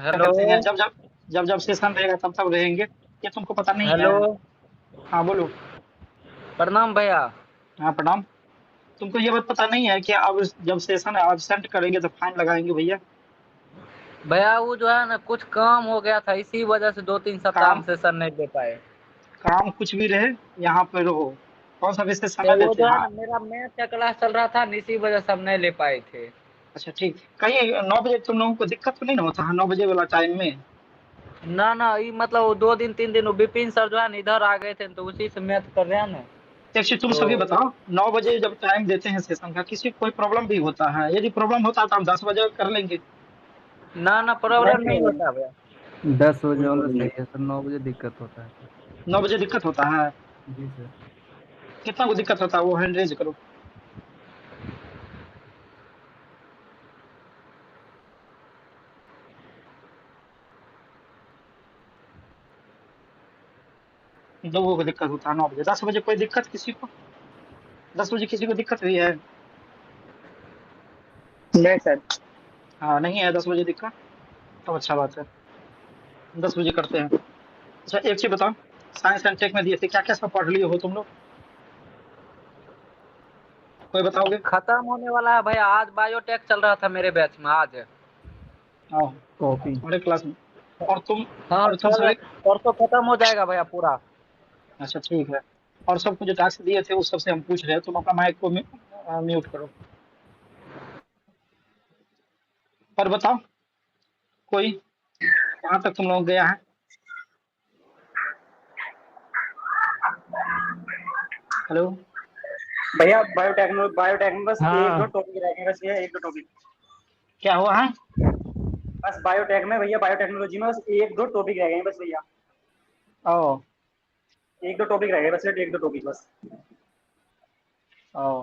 Hello. करते हैं, जब सेशन रहेगा तब तक रहेंगे, ये तुमको पता नहीं है? हेलो। हाँ बोलो। प्रणाम भैया। हाँ प्रणाम। तुमको ये बात पता नहीं है कि अब जब सेशन एब्सेंट करेंगे तो फाइन लगाएंगे भैया? भैया वो जो है ना कुछ काम हो गया था, इसी वजह से 2-3 सप्ताह हम काम सेशन नहीं दे पाए। काम कुछ भी रहे, यहाँ पे रहो। कौन सा विषय तो समय वो देते जो हैं? है हाँ। ना मेरा मैथ का क्लास चल रहा था, इसी वजह से हम नहीं ले पाए थे। अच्छा ठीक। कहीं 9 बजे तुम लोगों को दिक्कत तो नहीं ना होता है 9 बजे वाला टाइम में? ना ना, ये मतलब वो 2 दिन 3 दिन वो विपिन सर जो है ना इधर आ गए थे, तो उसी से मैथ कर रहे हैं ना। एक्चुअली तुम तो सभी बताओ, 9 बजे जब टाइम देते हैं सेशन का, किसी को कोई प्रॉब्लम भी होता है? यदि प्रॉब्लम होता है तो हम 10 बजे कर लेंगे। ना ना, प्रॉब्लम नहीं होता भैया। 10 बजे वाला सही है सर, 9 बजे दिक्कत होता है सर। 9 बजे दिक्कत होता है? जी सर। कितना को दिक्कत होता है वो हैंड रेज करो। लोगों को दिक्कत होता है 9 बजे। 10 बजे कोई दिक्कत किसी को? 10 बजे किसी को दिक्कत हुई है? नहीं सर। हाँ नहीं है 10 बजे दिक्कत, तो अच्छा बात है। 10 बजे करते हैं। अच्छा एक चीज बताओ, साइंस एंड टेक में दिए थे, क्या क्या सब पढ़ लिए हो तुम लोग? कोई बताओगे? खत्म होने वाला है भैया, आज बायोटेक चल रहा था मेरे बैच में आज। हाँ कॉपी। तुम्हारे क्लास में। और तुम हाँ और तुम कल सभी? परसों खत्म हो जाएगा भैया पूरा। अच्छा ठीक है। और सबको जो टास्क दिए थे उस सबसे हम पूछ रहे हैं, तुम अपना माइक को म्यूट करो। पर बताओ, कोई कहाँ तक तुम लोग गया है? हेलो। भैया बायोटेक में बस एक दो हाँ। टॉपिक रह गए, बस ये एक दो टॉपिक। क्या हुआ है? बस बायोटेक में भैया, बायोटेक्नोलॉजी में बस एक दो टॉपिक रह गए हैं बस भैया। ओ। एक दो टॉपिक रह गए बस, एक दो टॉपिक बस। ओ।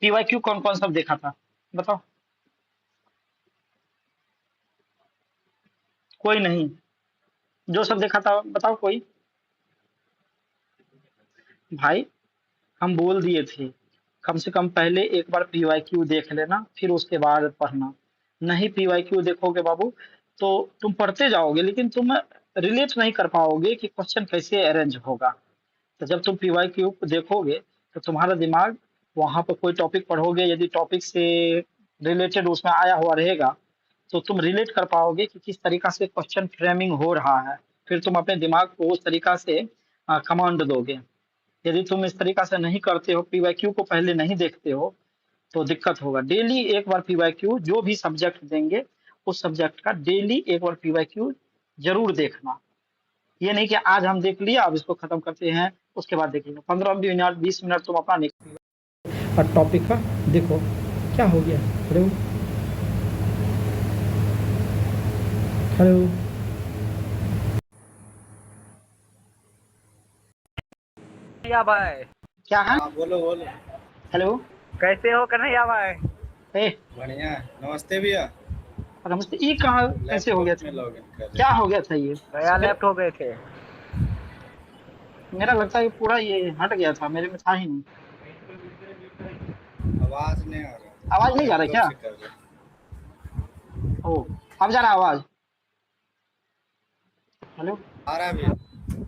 पीवाईक्यू कौन कौन सब देखा था, बताओ? कोई नहीं? जो सब देखा था बताओ कोई। भाई हम बोल दिए थे, कम से कम पहले एक बार पीवाईक्यू देख लेना, फिर उसके बाद पढ़ना। नहीं पीवाईक्यू देखोगे बाबू, तो तुम पढ़ते जाओगे लेकिन तुम रिलेट नहीं कर पाओगे कि क्वेश्चन कैसे अरेंज होगा। तो जब तुम पीवाईक्यू को देखोगे तो तुम्हारा दिमाग, वहां पर कोई टॉपिक पढ़ोगे, यदि टॉपिक से रिलेटेड उसमें आया हुआ रहेगा तो तुम रिलेट कर पाओगे कि किस तरीका से क्वेश्चन फ्रेमिंग हो रहा है। फिर तुम अपने दिमाग को उस तरीका से कमांड दोगे। यदि तुम इस तरीका से नहीं करते हो, पीवाईक्यू को पहले नहीं देखते हो, तो दिक्कत होगा। डेली एक बार पीवाईक्यू जो भी सब्जेक्ट देंगे, उस सब्जेक्ट का डेली एक बार पीवाईक्यू जरूर देखना। ये नहीं कि आज हम देख लिया अब इसको खत्म करते हैं उसके बाद देखेंगे। 15 मिनट 20 मिनट तुम अपना निकालो और टॉपिक का देखो क्या हो गया। हेलो। हेलो। कन्हैया भाई। क्या है? हाँ बोलो बोलो। हेलो। कैसे हो कन्हैया भाई? ए बढ़िया। नमस्ते भैया। नमस्ते। ये कहाँ कैसे हो गया लैपटॉप में था? लॉगिन कर रहे क्या थे। हो गया था ये? भैया मेरा लेफ्ट हो गए थे। मेरा लगता है ये पूरा ये हट गया था, मेरे में था ही नहीं। आवाज नहीं आ रहा आवाज था, नहीं जा रहा लैपटॉप क्या? से कर रहे थे। ओ, अब जा रहा है आवाज? हेलो। आ रहा है भैया।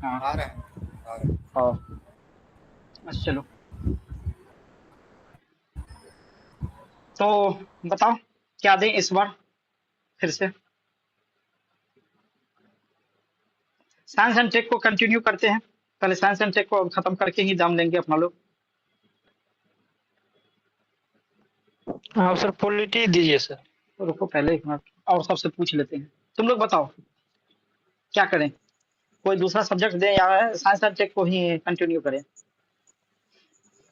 हाँ। आ रहा है आ रहा है। हाँ। अच्छा चलो, तो बताओ क्या दें इस बार फिर से? साइंस एंड टेक को कंटिन्यू करते हैं। पहले साइंस एंड टेक को खत्म करके ही दाम लेंगे अपना लोग। हाँ सर, पॉलिटी दीजिए सर। तो रुको पहले एक मिनट, और सबसे पूछ लेते हैं। तुम लोग बताओ क्या करें? कोई दूसरा सब्जेक्ट दें या साइंस एंड टेक को ही कंटिन्यू करें?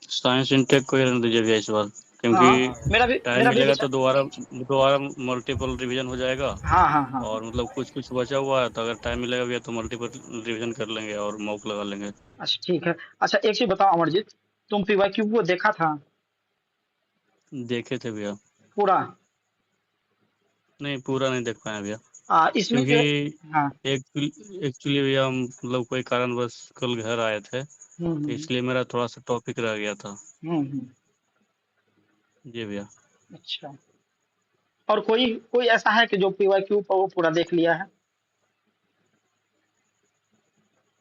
साइंस इंटेक को ही रहने दीजिए भैया इस बार, क्योंकि हाँ हाँ भैया। टाइम मेरा भी मिलेगा विचार। तो दोबारा दोबारा मल्टीपल रिवीजन हो जाएगा। हाँ हाँ हाँ हाँ। और मतलब कुछ कुछ बचा हुआ है, तो अगर टाइम मिलेगा भैया तो मल्टीपल रिवीजन कर लेंगे और मॉक लगा लेंगे। अच्छा ठीक है। अच्छा एक चीज बताओ अमरजीत, तुम पीवाईक्यू को देखा था देखे थे भैया। पूरा? नहीं पूरा नहीं देख पाए भैया, इसमें क्योंकि एक। हाँ। एक्चुअली भैया हम मतलब कोई कारणवश कल घर आए थे, तो हम्म इसलिए मेरा थोड़ा सा टॉपिक रह गया था। हम्म हम्म। जी भैया। अच्छा, और कोई कोई ऐसा है कि जो पीवाईक्यू को वो पूरा देख लिया है?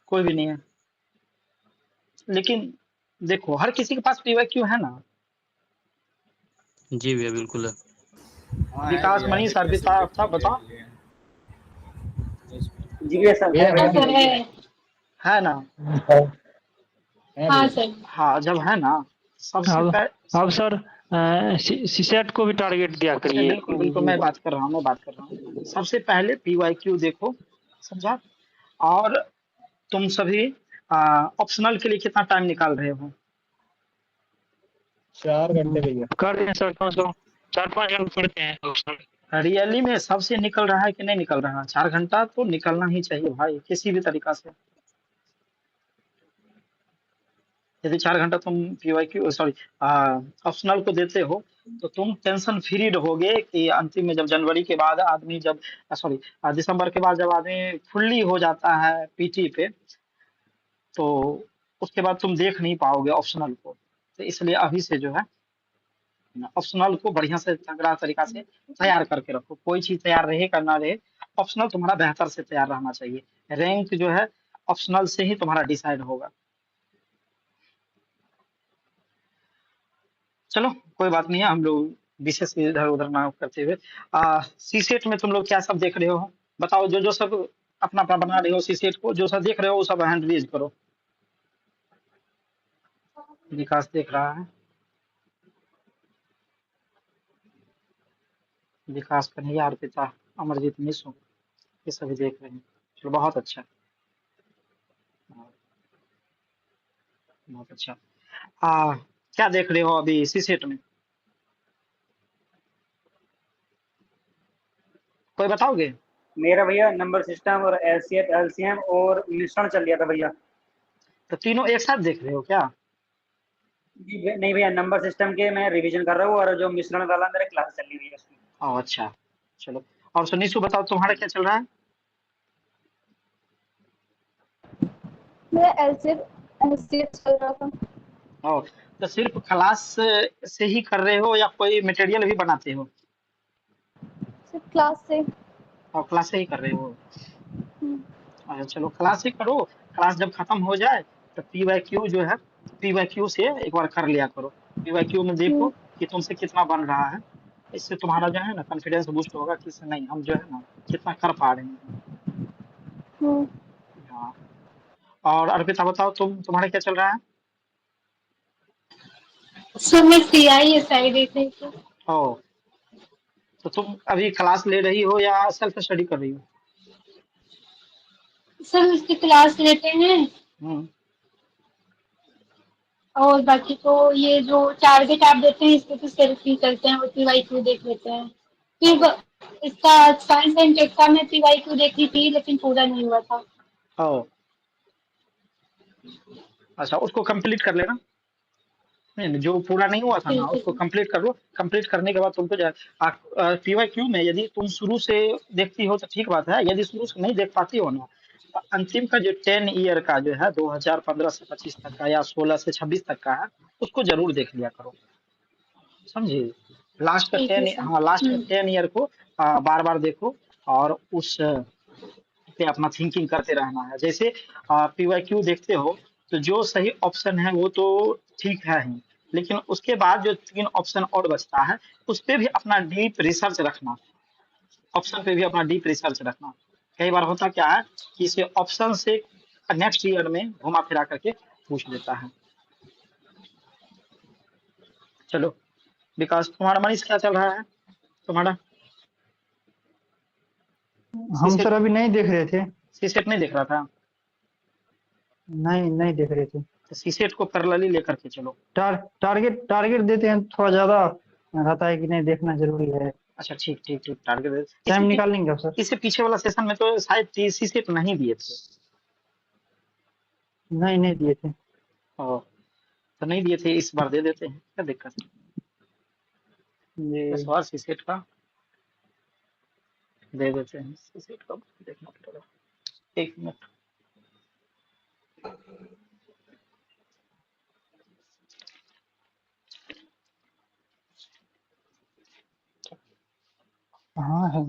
कोई भी नहीं है? लेकिन देखो, हर किसी के पास पीवाईक्यू है ना? जी भैया बिल्कुल है। हाँ है विकास, भैया, मनीष, जितने अर्पिता, सब्जेक्ट सब हम देख बताओ। लिए हैं उसमें। जी भैया सर है हाँ भैया। सर है। है ना? हाँ सर। हाँ, जब है ना, सबसे अब पहले अब सर सीसेट को भी टारगेट दिया अच्छा, करिए। बिल्कुल, बिल्कुल, मैं बात कर रहा हूँ, मैं बात कर रहा हूँ। सबसे पहले पीवाईक्यू देखो, समझा? और तुम सभी ऑप्शनल के लिए कितना टाइम निकाल रहे हो? 4 घंटे भैया कर रहे हैं सर, कम से कम 4-5 घंटे पढ़ते हैं ऑप्शनल। रियली में सबसे निकल रहा है कि नहीं निकल रहा? 4 घंटा तो निकलना ही चाहिए भाई, किसी भी तरीका से। यदि 4 घंटा तुम पीवाईक्यू सॉरी ऑप्शनल को देते हो, तो तुम टेंशन फ्री रहोगे कि अंतिम में जब जनवरी के बाद आदमी जब सॉरी दिसंबर के बाद जब आदमी फुल्ली हो जाता है पीटी पे, तो उसके बाद तुम देख नहीं पाओगे ऑप्शनल को। तो इसलिए अभी से जो है ऑप्शनल को बढ़िया से तगड़ा तरीका से तैयार करके रखो। कोई चीज तैयार रहे का ना रहे, ऑप्शनल तुम्हारा बेहतर से तैयार रहना चाहिए। रैंक जो है ऑप्शनल से ही तुम्हारा डिसाइड होगा। चलो, कोई बात नहीं है, हम लोग विशेष इधर उधर ना करते हुए सी सेट में तुम लोग क्या सब देख रहे हो? बताओ, जो जो सब अपना अपना बना रहे हो सी सेट को, जो सब देख रहे हो वो सब हैंड रेज करो। विकास देख रहा है, विकास कन्हैया, अर्पिता, अमरजीत मिश्र, ये सभी देख रहे हैं। चलो, बहुत अच्छा, बहुत अच्छा। क्या देख रहे हो अभी सी सेट में? कोई बताओगे? मेरा भैया नंबर सिस्टम और एलसीएफ एलसीएम और मिश्रण चल रहा था भैया। तो तीनों एक साथ देख रहे हो क्या? नहीं भैया, नंबर सिस्टम के मैं रिवीजन कर रहा हूँ और जो मिश्रण वाला मेरे क्लास चल रही है उसकी। अच्छा, चलो। और सुनीशु, बताओ तुम्हारा क्या चल रहा है? मेरा एलसीएफ चल रहा था। और तो सिर्फ क्लास से ही कर रहे हो या कोई मटेरियल भी बनाते हो? सिर्फ क्लास से। और क्लास से ही कर रहे हो? अच्छा, चलो, क्लास से करो। क्लास जब खत्म हो जाए तो पीवाईक्यू जो है, पीवाईक्यू से एक बार कर लिया करो। पीवाईक्यू में देखो कि तुमसे कितना बन रहा है। इससे तुम्हारा जो है ना कॉन्फिडेंस बूस्ट होगा कि नहीं, हम जो है ना कितना कर पा रहे हैं। हाँ। और अर्पिता, बताओ तुम्हारा क्या चल रहा है? सर मैं CISI देख रही थी। ओ, तो तुम अभी क्लास ले रही हो या सेल्फ स्टडी कर रही हो? सर उसकी क्लास लेते हैं हम्म। और बाकी तो ये जो टारगेट आप देते हैं इसके तो सेल्फ ही करते हैं और PYQ देख लेते हैं। फिर ओ, इसका साइंस एंड टेक का मैं PYQ देखी थी लेकिन पूरा नहीं हुआ था। ओ, अच्छा, उसको कंप्लीट कर लेना। नहीं, जो पूरा नहीं हुआ था ना ठीक है उसको सर। कंप्लीट कर लो। कंप्लीट करने के बाद तुमको जो है पीवाईक्यू में यदि तुम शुरू से देखती हो तो ठीक बात है। यदि शुरू से नहीं देख पाती हो ना, तो अंतिम का जो 10 ईयर का जो है 2015 से 25 तक का या 16 से 26 तक का है, उसको जरूर देख लिया करो, समझे? लास्ट का ठीक है 10, सर। हाँ, लास्ट का 10 ईयर को बार बार देखो। और उस पे अपना थिंकिंग करते रहना है। जैसे पीवाईक्यू देखते हो तो जो सही ऑप्शन है वो तो ठीक है ही, लेकिन उसके बाद जो 3 ऑप्शन और बचता है उस पे भी अपना डीप रिसर्च रखना। ऑप्शन पे भी अपना डीप रिसर्च रखना। कई बार होता क्या है कि इसे ऑप्शन से नेक्स्ट ईयर में घुमा फिरा करके पूछ लेता है। चलो, विकास, तुम्हारा मनीष क्या चल रहा है तुम्हारा? हम सीसेट, सर अभी नहीं देख रहे थे। सीसेट नहीं देख रहा था? नहीं नहीं देख रहे थे। तो सीसेट को पैरेलली लेकर के चलो। टारगेट टारगेट देते हैं थोड़ा ज्यादा रहता है कि नहीं देखना जरूरी है। अच्छा, ठीक ठीक ठीक, टारगेट टाइम निकाल लेंगे अब सर। इससे पीछे वाला सेशन में तो शायद सीसेट नहीं दिए थे। नहीं नहीं दिए थे। ओ, तो नहीं दिए थे, इस बार दे देते हैं, क्या दिक्कत है? इस ये बार सीसेट का दे देते हैं, सीसेट का देखना पड़ेगा। एक मिनट। हाँ है।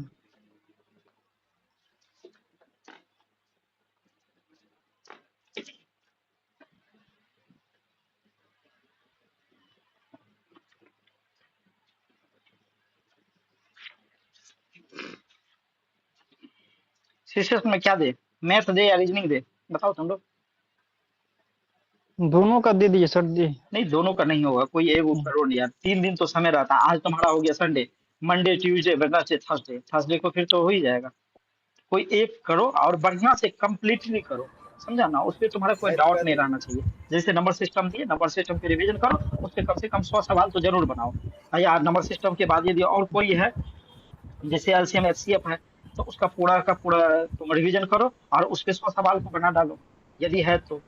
सीसीएस में क्या दे, मैथ दे या रीजनिंग दे, बताओ तुम लोग। दोनों का दे दीजिए सर जी। नहीं दोनों का नहीं होगा, कोई एक करो नहीं यार, 3 दिन तो समय रहता है। आज तुम्हारा हो गया Sunday, Monday Tuesday Wednesday Thursday, Thursday को फिर तो हो ही जाएगा। कोई एक करो और बढ़िया से कंप्लीटली करो, समझा ना, उस पर तुम्हारा कोई मैथ डाउट का नहीं दे रहना दीजिए। चाहिए। जैसे नंबर सिस्टम दिए, नंबर सिस्टम पे रिवीजन करो, उसके कम से कम 100 सवाल तो जरूर बनाओ। या नंबर सिस्टम के बाद यदि और कोई है, जैसे एलसीएम एचसीएफ है, तो उसका पूरा का पूरा तुम रिवीजन करो और उस पे 100 सवाल को बना डालो, यदि है तो।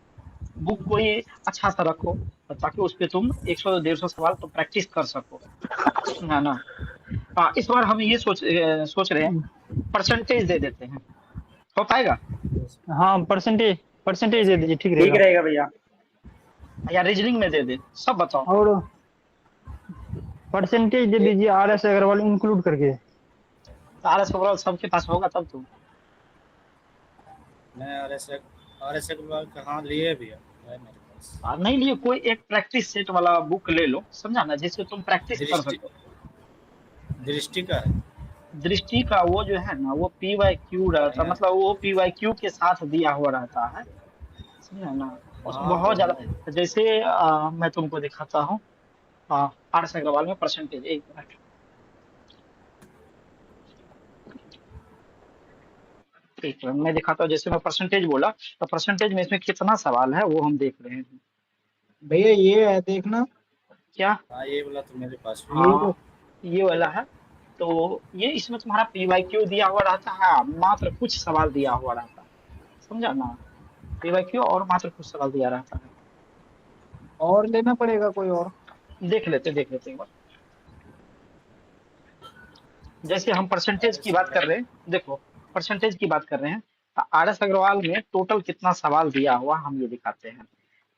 बुक कोई अच्छा सा रखो ताकि उस पे तुम 100 150 सवाल तो प्रैक्टिस कर सको, है ना। हाँ इस बार हम ये सोच रहे हैं, परसेंटेज दे देते हैं, हो पाएगा? हाँ परसेंटेज परसेंटेज दे दीजिए, ठीक ठीक रहेगा। रहेगा भैया। या रीजनिंग में दे दे, सब बताओ। और परसेंटेज दे दीजिए RS अग्रवाल इंक्लूड करके। आर एस ओवरऑल सबके पास होगा तब तो। मैं RS कहाँ लिए भी है मेरे पास। नहीं लिए, कोई एक प्रैक्टिस सेट वाला बुक ले लो, समझा ना, जिससे तुम प्रैक्टिस कर दृष्टि सको। दृष्टि का है। दृष्टि का वो जो है ना, वो PYQ रहता, बढ़िया। मतलब वो PYQ के साथ दिया हुआ रहता है, समझा ना। उसमें हाँ बहुत तो ज्यादा, जैसे मैं तुमको दिखाता हूँ, RS अग्रवाल में परसेंटेज, एक मिनट। एक मिनट मैं दिखाता हूँ, जैसे मैं परसेंटेज बोला, तो परसेंटेज में इसमें कितना सवाल है वो हम देख रहे हैं। भैया ये है देखना, क्या? हाँ ये वाला तो मेरे पास भी ये है। जो हाँ ये वाला है। तो ये इसमें तुम्हारा PYQ दिया हुआ रहता है, मात्र कुछ सवाल दिया हुआ रहता है, समझा ना। PYQ और मात्र कुछ सवाल दिया रहता है। और लेना पड़ेगा कोई और। देख लेते एक बार। जैसे हम परसेंटेज की RS बात कर अग्रवाल। रहे हैं, देखो परसेंटेज की बात कर रहे हैं, तो RS अग्रवाल में टोटल कितना सवाल दिया हुआ हम ये दिखाते हैं।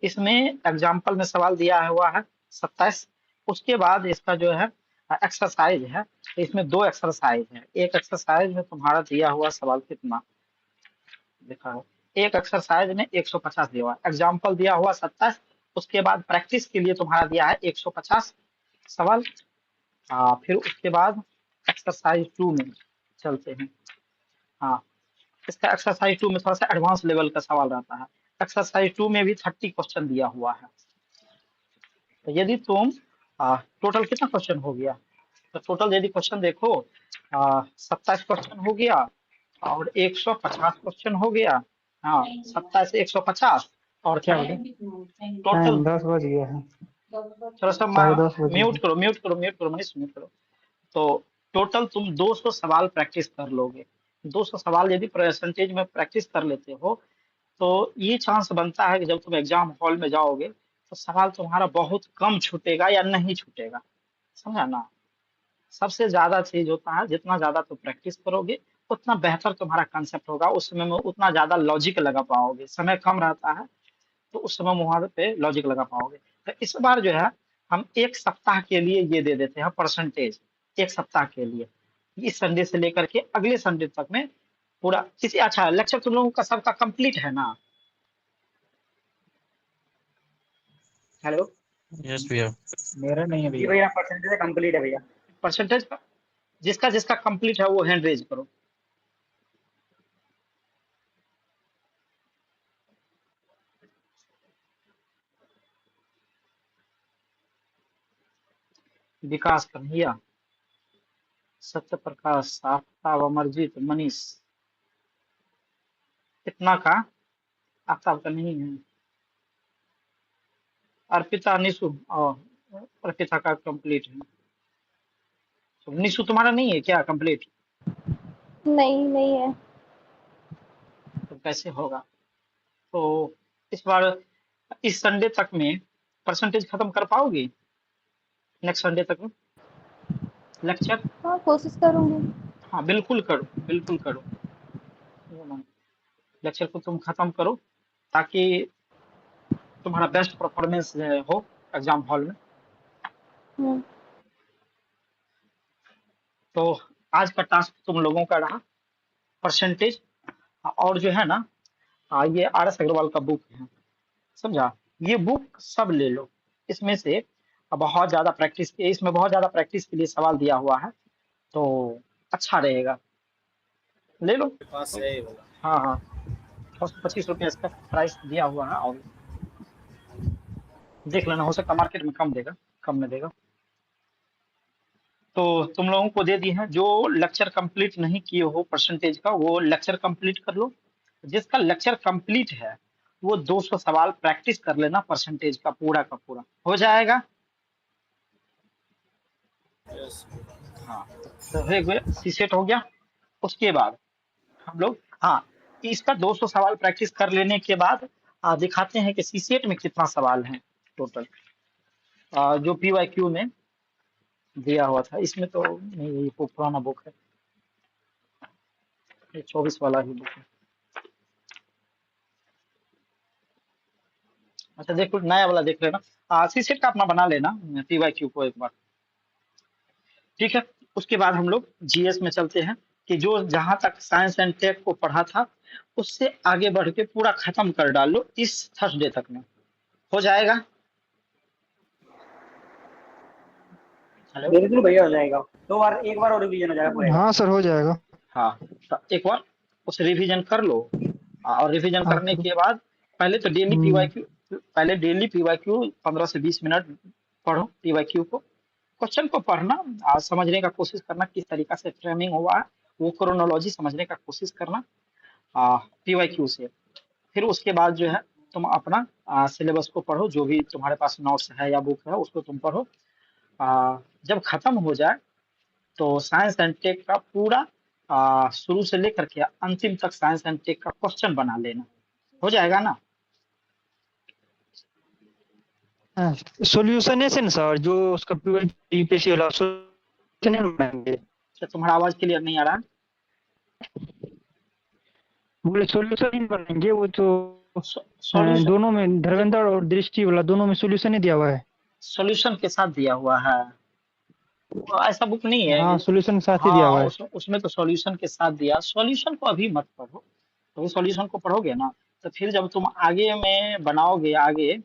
इसमें एग्जाम्पल में सवाल दिया हुआ है 27। उसके बाद इसका जो है एक्सरसाइज है, तो इसमें 2 एक्सरसाइज है। एक एक्सरसाइज में तुम्हारा दिया हुआ सवाल कितना लिखा है, एक एक्सरसाइज में 150 दिया हुआ, एग्जाम्पल दिया हुआ 27। उसके बाद प्रैक्टिस के लिए तुम्हारा दिया है 150 सवाल। फिर उसके बाद एक्सरसाइज 2 में चलते हैं। हाँ इसका एक्सरसाइज 2 में थोड़ा सा एडवांस लेवल का सवाल रहता है। एक्सरसाइज 2 में भी 30 क्वेश्चन दिया हुआ है। तो यदि तुम टोटल कितना क्वेश्चन हो गया, तो टोटल यदि क्वेश्चन देखो 27 क्वेश्चन हो गया और 150 क्वेश्चन हो गया। हाँ 27 150 और क्या बोले टोटल। टाइम 10 बज गया है, थोड़ा सा 10:30 बज गया म्यूट है। करो, मनीष म्यूट करो। तो टोटल तुम 200 सवाल प्रैक्टिस कर लोगे। 200 सवाल यदि परसेंटेज में प्रैक्टिस कर लेते हो, तो ये चांस बनता है कि जब तुम एग्जाम हॉल में जाओगे तो सवाल तुम्हारा बहुत कम छूटेगा या नहीं छूटेगा, समझा ना। सबसे ज्यादा चीज होता है, जितना ज्यादा तुम प्रैक्टिस करोगे उतना बेहतर तुम्हारा कंसेप्ट होगा, उस समय में उतना ज्यादा लॉजिक लगा पाओगे। समय कम रहता है तो उस समय वहां पे लॉजिक लगा पाओगे। तो इस बार जो है हम 1 सप्ताह के लिए ये दे देते हैं परसेंटेज, 1 सप्ताह के लिए, इस संडे से लेकर के अगले संडे तक में पूरा किसी। अच्छा लेक्चर तुम लोगों का सबका कंप्लीट है ना? हेलो। यस भैया। मेरा नहीं है जी भैया। भैया परसेंटेज कंप्लीट है भैया। परसेंटेज का जिसका जिसका कंप्लीट है वो हैंड रेज करो। विकास कन्हैया, सत्य प्रकाश, आफ्ताब, अमरजीत, मनीष। इतना का आफ्ताब का नहीं है। अर्पिता, निशु और अर्पिता का कंप्लीट है। तो निशु तुम्हारा नहीं है क्या कंप्लीट? नहीं नहीं है। तो कैसे होगा? तो इस बार इस संडे तक में परसेंटेज खत्म कर पाओगे? नेक्स्ट संडे तक में लेक्चर? हाँ कोशिश करूंगी। हाँ बिल्कुल करो, बिल्कुल करो। लेक्चर को तुम खत्म करो ताकि तुम्हारा बेस्ट परफॉर्मेंस हो एग्जाम हॉल में। हम्म। तो आज का टास्क तुम लोगों का रहा परसेंटेज, और जो है ना ये RS अग्रवाल का बुक है, समझा। ये बुक सब ले लो, इसमें से बहुत ज्यादा प्रैक्टिस, इसमें बहुत ज्यादा प्रैक्टिस के लिए सवाल दिया हुआ है, तो अच्छा रहेगा, ले लो। मेरे पास है ये वाला। हाँ हाँ, 225 रुपया इसका प्राइस दिया हुआ है, और देख लेना, हो सकता मार्केट में कम देगा, कम में देगा। तो तुम लोगों को दे दी है, जो लेक्चर कंप्लीट नहीं किए हो परसेंटेज का वो लेक्चर कंप्लीट कर लो, जिसका लेक्चर कंप्लीट है वो 200 सवाल प्रैक्टिस कर लेना परसेंटेज का पूरा हो जाएगा। यस। हाँ, तो सीसेट हो गया। उसके बाद हम लोग, हाँ, इसका 200 सवाल प्रैक्टिस कर लेने के बाद दिखाते हैं कि सीसेट में कितना सवाल है टोटल, जो PYQ में दिया हुआ था। इसमें तो नहीं, ये पुराना बुक है, ये 24 वाला ही बुक है। अच्छा देखो, नया वाला देख लेना, सीसेट का अपना बना लेना PYQ को एक बार, ठीक है। उसके बाद हम लोग GS में चलते हैं, कि जो जहां तक साइंस एंड टेक को पढ़ा था उससे आगे बढ़ के पूरा खत्म कर डालो इस थर्सडे तक में, हो जाएगा। हेलो, धीरे धीरे भैया हो जाएगा, एक बार और रिवीजन हो जाएगा पूरे का। हाँ सर हो जाएगा। हाँ, तो एक बार उस रिवीजन कर लो, और रिवीजन हाँ करने सर। के बाद पहले तो डेली PYQ, पहले डेली PYQ 15 से 20 मिनट पढ़ो PYQ को, क्वेश्चन को पढ़ना, समझने का कोशिश करना किस तरीका से फ्रेमिंग हुआ है, वो क्रोनोलॉजी समझने का कोशिश करना PYQ से। फिर उसके बाद जो है तुम अपना सिलेबस को पढ़ो, जो भी तुम्हारे पास नोट्स है या बुक है उसको तुम पढ़ो। जब खत्म हो जाए तो साइंस एंड टेक का पूरा शुरू से लेकर के अंतिम तक साइंस एंड टेक का क्वेश्चन बना लेना, हो जाएगा ना। सॉल्यूशन है ना सर, जो उसका यूपीएससी वाला solution है ना बनाएंगे। क्या तुम्हारा आवाज क्लियर नहीं आ रहा है? बोले सॉल्यूशन ही बनाएंगे, वो तो सॉल्यूशन, दोनों में धर्मेंद्र और दृष्टि वाला दोनों में सॉल्यूशन ही दिया हुआ है। सॉल्यूशन के साथ दिया हुआ है, ऐसा बुक नहीं है। हाँ सॉल्यूशन साथ ही दिया हाँ, हुआ है। उसमें तो सॉल्यूशन के साथ दिया, सॉल्यूशन को अभी मत पढ़ो, तो सॉल्यूशन को पढ़ोगे ना तो फिर जब तुम आगे में बनाओगे आगे,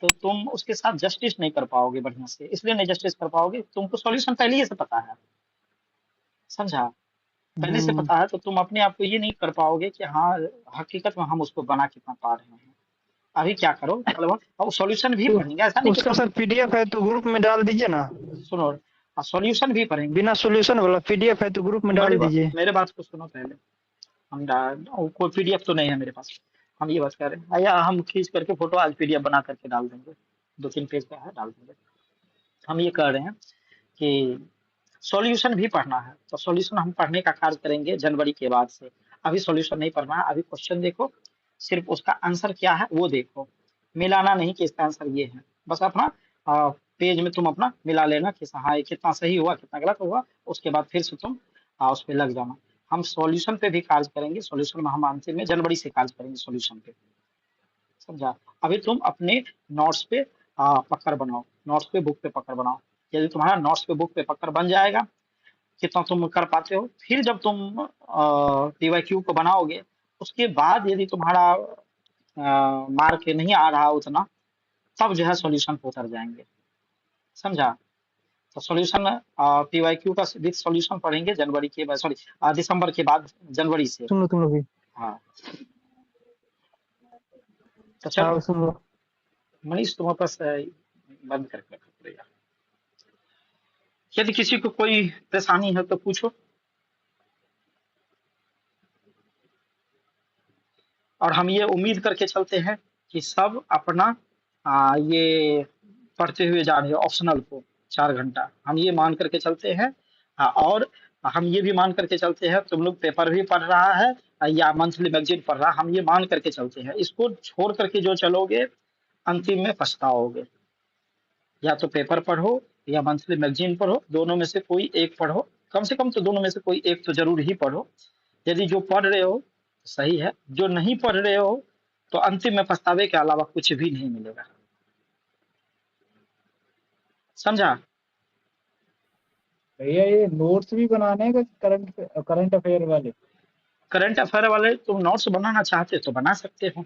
तो तुम उसके साथ जस्टिस नहीं कर पाओगे बढ़िया से, इसलिए नहीं जस्टिस कर पाओगे, तुमको सॉल्यूशन पहले ही से पता है, समझा। पहले से पता है तो तुम अपने आप को ये नहीं कर पाओगे कि हाँ हकीकत में हम उसको बना कितना पा रहे हैं। अभी क्या करो, मतलब अब सॉल्यूशन भी तो पढ़ेंगे, ऐसा नहीं कि उसका सर पीडीएफ है तो ग्रुप में डाल दीजिए ना। सुनो, सॉल्यूशन भी पढ़ेंगे। बिना सॉल्यूशन वाला पीडीएफ है तो ग्रुप में डाल दीजिए। मेरे बात को सुनो पहले, कोई PDF तो नहीं है मेरे पास, हम ये बात कर रहे हैं, या हम खींच करके फोटो आज PDF बना करके डाल देंगे, 2-3 पेज का है, डाल देंगे। हम ये कह रहे हैं कि सॉल्यूशन भी पढ़ना है, तो सॉल्यूशन हम पढ़ने का कार्य करेंगे जनवरी के बाद से। अभी सॉल्यूशन नहीं पढ़ना है, अभी क्वेश्चन देखो, सिर्फ उसका आंसर क्या है वो देखो, मिलाना नहीं कि इसका आंसर ये है, बस अपना पेज में तुम अपना मिला लेना कि हाँ ये कितना सही हुआ कितना गलत हुआ, उसके बाद फिर से तुम उस पर लग जाना। हम सॉल्यूशन पे भी कार्य करेंगे, सॉल्यूशन में हम अंतिम में जनवरी से कार्य करेंगे सॉल्यूशन पे, समझा। अभी तुम अपने नोट्स पे पकड़ बनाओ, नोट्स पे बुक पे पकड़ बनाओ। यदि तुम्हारा नोट्स पे बुक पे पकड़ बन जाएगा, कितना तुम कर पाते हो, फिर जब तुम PYQ को बनाओगे उसके बाद यदि तुम्हारा मार्क नहीं आ रहा उतना, तब जो है सॉल्यूशन पे उतर जाएंगे, समझा। तो सॉल्यूशन PYQ का विद सॉल्यूशन पढ़ेंगे जनवरी के बाद, सॉरी दिसंबर के बाद, जनवरी से। सुन लो तुम लोग भी। हाँ, तो चलो सुन लो। मनीष तुम्हारे पास बंद करके रखो पड़ेगा। यदि किसी को कोई परेशानी है तो पूछो, और हम ये उम्मीद करके चलते हैं कि सब अपना ये पढ़ते हुए जा रहे हैं ऑप्शनल को 4 घंटा, हम ये मान करके चलते हैं। और हम ये भी मान करके चलते हैं तुम लोग पेपर भी पढ़ रहा है या मंथली मैगजीन पढ़ रहा है, हम ये मान करके चलते हैं। इसको छोड़ करके जो चलोगे अंतिम में पछताओगे, या तो पेपर पढ़ो या मंथली मैगजीन पढ़ो, दोनों में से कोई एक पढ़ो, कम से कम तो दोनों में से कोई एक तो जरूर ही पढ़ो। यदि जो पढ़ रहे हो तो सही है, जो नहीं पढ़ रहे हो तो अंतिम में पछतावे के अलावा कुछ भी नहीं मिलेगा, समझा। भैया ये नोट्स भी बनाने हैं करंट करंट अफेयर वाले? करंट अफेयर वाले तुम नोट्स बनाना चाहते हो तो बना सकते हो,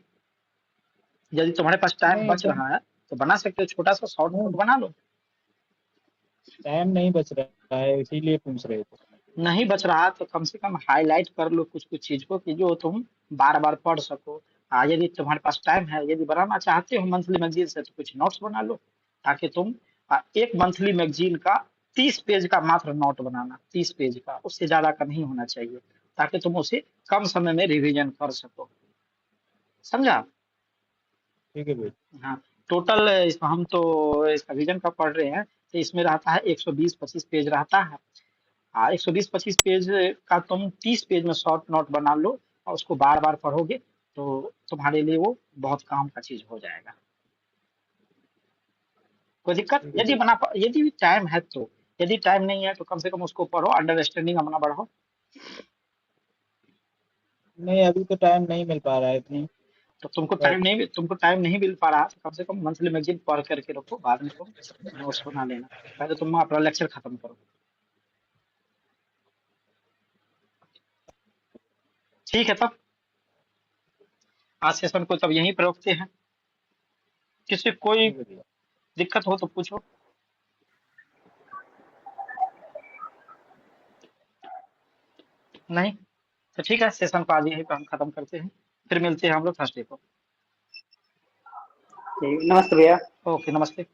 यदि तुम्हारे पास टाइम नहीं बच रहा है तो बना सकते हो, छोटा सा शॉर्ट नोट बना लो। टाइम नहीं बच रहा है इसीलिए पूछ रहे थे। नहीं बच रहा तो कम से कम हाईलाइट कर लो कुछ कुछ चीज को कि जो तुम बार बार पढ़ सको। यदि तुम्हारे पास टाइम है, यदि बनाना चाहते हो मंथली मैगजीन से तो कुछ नोट्स बना लो, ताकि तुम एक मंथली मैगजीन का 30 पेज का मात्र नोट बनाना, 30 पेज का, उससे ज्यादा का नहीं होना चाहिए, ताकि तुम उसे कम समय में रिवीजन कर सको। समझा? ठीक है भैया। हाँ, टोटल हम तो इस रिवीजन का पढ़ रहे हैं तो इसमें रहता है 120-25 पेज रहता है। 120-25 पेज का तुम 30 पेज में शॉर्ट नोट बना लो और उसको बार बार पढ़ोगे तो तुम्हारे लिए वो बहुत काम का चीज हो जाएगा। कोई दिक्कत? ठीक है यदि भैया। यदि टाइम है तो, यदि टाइम नहीं है तो कम से कम उसको पढ़ो, अंडरस्टैंडिंग अपना बढ़ाओ। नहीं अभी तो टाइम नहीं मिल पा रहा है इतनी। तो तुमको टाइम नहीं मिल पा रहा तो कम से कम मंथली मैगजीन पढ़ करके रखो, बाद में तुम नोट्स बना लेना। पहले तुम अपना लेक्चर खत्म करो। ठीक है, तब आज सेशन को तब यहीं पर रोकते हैं। किसी कोई ठीक है भैया। दिक्कत हो तो पूछो। नहीं तो ठीक है, सेशन को आज यहीं पर हम खत्म करते हैं, फिर मिलते हैं हम लोग थर्सडे को। ठीक, नमस्ते भैया। ओके, नमस्ते।